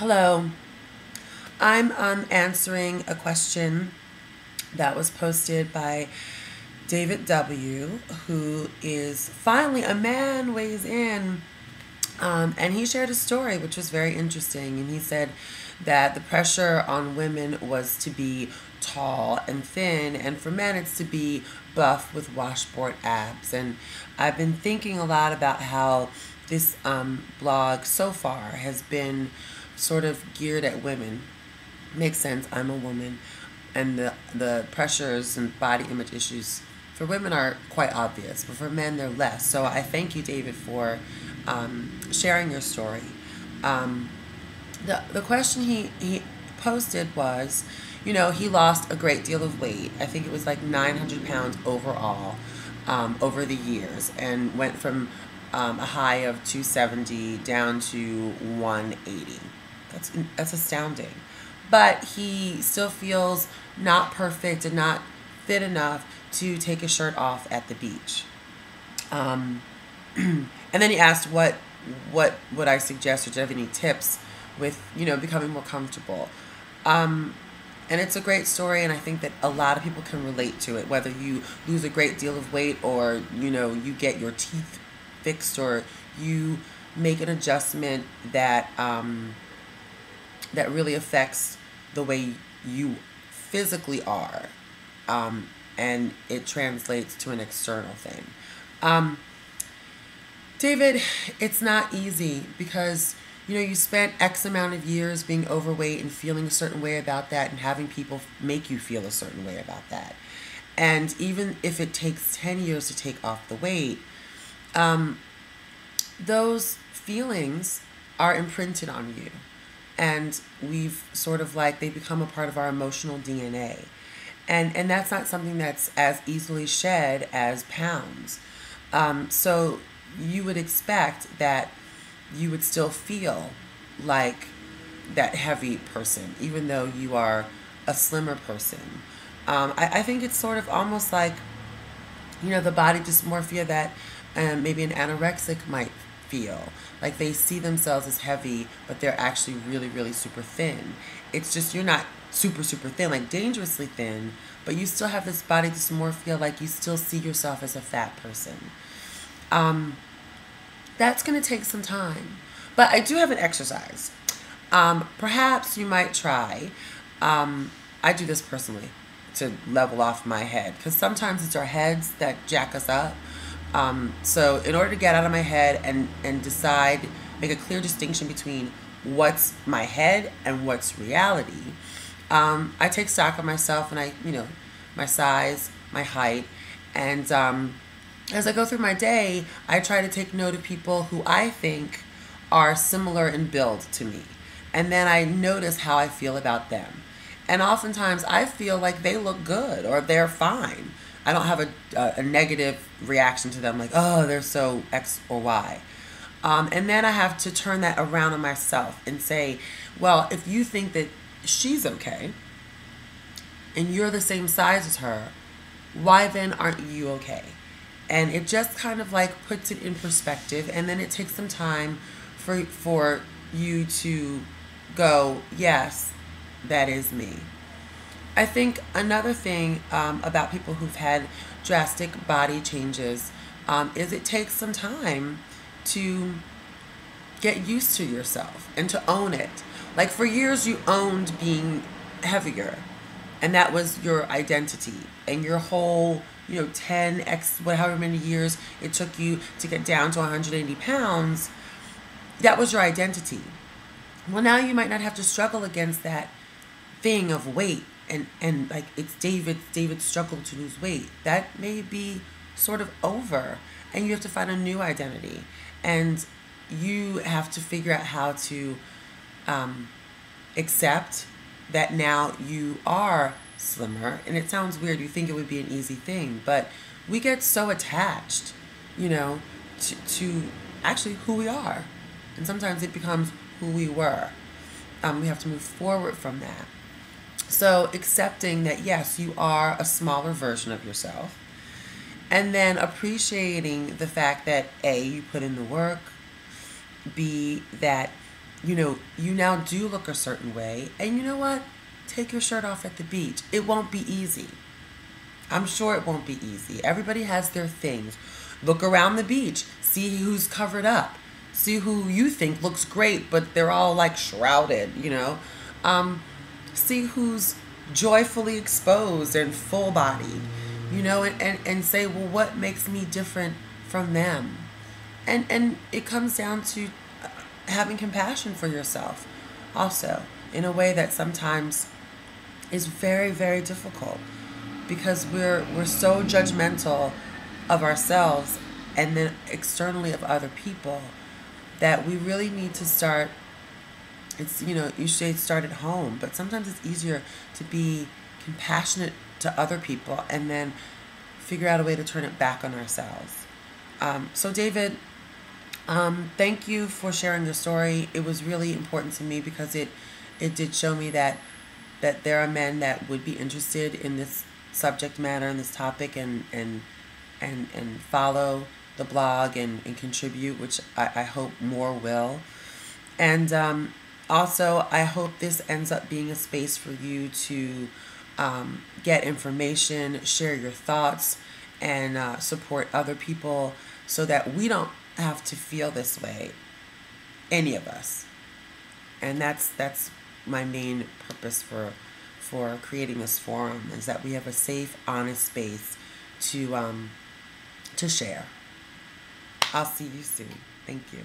Hello. I'm answering a question that was posted by David W., who is finally a man weighs in. And he shared a story which was very interesting. And he said that the pressure on women was to be tall and thin, and for men it's to be buff with washboard abs. And I've been thinking a lot about how this blog so far has been sort of geared at women. Makes sense. I'm a woman, and the pressures and body image issues for women are quite obvious, but for men they're less. So I thank you, David, for sharing your story. Um, the question he posted was, he lost a great deal of weight. I think it was like 900 pounds overall over the years, and went from a high of 270 down to 180. That's astounding. But he still feels not perfect and not fit enough to take his shirt off at the beach. Um, and then he asked what would I suggest, or do you have any tips with becoming more comfortable. Um, and it's a great story, and I think that a lot of people can relate to it, whether you lose a great deal of weight, or you get your teeth fixed, or you make an adjustment that really affects the way you physically are, and it translates to an external thing. Um, David, it's not easy because you spent X amount of years being overweight and feeling a certain way about that, and having people make you feel a certain way about that. And even if it takes 10 years to take off the weight, um, those feelings are imprinted on you. And we've sort of like, they become a part of our emotional DNA. And that's not something that's as easily shed as pounds. So you would expect that you would still feel like that heavy person, even though you are a slimmer person. I think it's sort of almost like, the body dysmorphia that maybe an anorexic might feel. Like they see themselves as heavy, but they're actually really, really super thin. It's just you're not super, super thin, like dangerously thin, but you still have this body dysmorphia, like you still see yourself as a fat person. Um, that's going to take some time. But I do have an exercise. Perhaps you might try. I do this personally to level off my head, because sometimes it's our heads that jack us up. So in order to get out of my head and decide, make a clear distinction between what's my head and what's reality, I take stock of myself, and my size, my height, and as I go through my day, I try to take note of people who I think are similar in build to me. And then I notice how I feel about them. And oftentimes I feel like they look good or they're fine. I don't have a negative reaction to them, like, oh, they're so X or Y. And then I have to turn that around on myself and say, well, if you think that she's okay and you're the same size as her, why then aren't you okay? And it just kind of like puts it in perspective, and then it takes some time for you to go, yes, that is me. I think another thing about people who've had drastic body changes is it takes some time to get used to yourself and to own it. Like for years, you owned being heavier, and that was your identity, and your whole 10x, however many years it took you to get down to 180 pounds, that was your identity. Well, now you might not have to struggle against that thing of weight, and like it's David's struggle to lose weight. That may be sort of over, and you have to find a new identity, and you have to figure out how to accept that now you are slimmer. And it sounds weird, you think it would be an easy thing, but we get so attached to actually who we are, and sometimes it becomes who we were. We have to move forward from that. So accepting that, yes, you are a smaller version of yourself, and then appreciating the fact that A, you put in the work, B, that you now do look a certain way. And you know what? Take your shirt off at the beach. It won't be easy. I'm sure it won't be easy. Everybody has their things. Look around the beach. See who's covered up. See who you think looks great, but they're all like shrouded. See who's joyfully exposed and full bodied, and say, well, what makes me different from them? And it comes down to having compassion for yourself also, in a way that sometimes is very, very difficult, because we're so judgmental of ourselves and then externally of other people, that we really need to start. It's, you should start at home, but sometimes it's easier to be compassionate to other people and then figure out a way to turn it back on ourselves. So David, thank you for sharing your story. It was really important to me because it did show me that there are men that would be interested in this subject matter and this topic, and follow the blog and contribute, which I hope more will. And also, I hope this ends up being a space for you to get information, share your thoughts, and support other people, so that we don't have to feel this way, any of us. And that's my main purpose for creating this forum, is that we have a safe, honest space to share. I'll see you soon. Thank you.